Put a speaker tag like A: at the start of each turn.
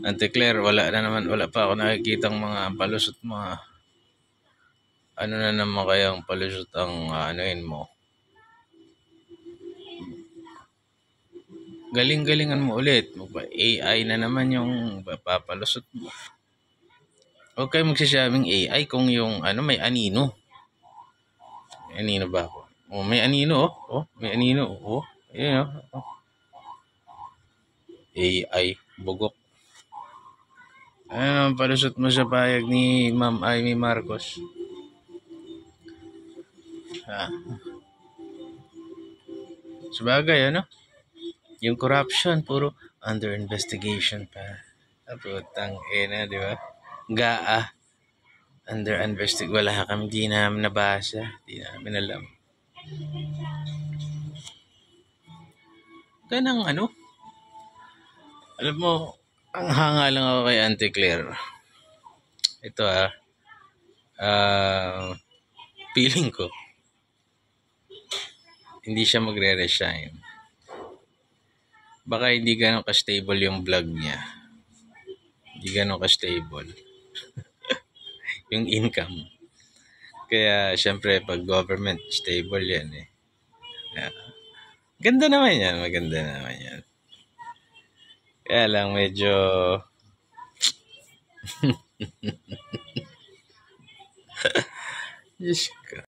A: Ante Claire, wala pa ako nakikitang mga palusot mo. Ano na naman kayang palusot ang anuin mo? Galing-galingan mo ulit. AI na naman yung papalusot mo. Huwag kayo magsasabing AI kung yung may anino. May anino ba ako? Oh, may anino may anino. Ayan AI, bugok. Ano naman palusot mo sa payag ni Ma'am Amy Marcos? Sabagay, yung corruption, puro under investigation pa. Putang ina, di ba? Under investigation. Wala kami, di namin nabasa. Di namin alam. Ganang alam mo, ang hanga lang ako kay Auntie Claire. Ito feeling ko, hindi siya magre-resign. Baka hindi ganun ka-stable yung vlog niya. Hindi ganun ka-stable. Yung income. Kaya, syempre, pag government, stable yan eh. Ganda naman yan. Maganda naman yan. Kaya lang, medyo... Diyos ko.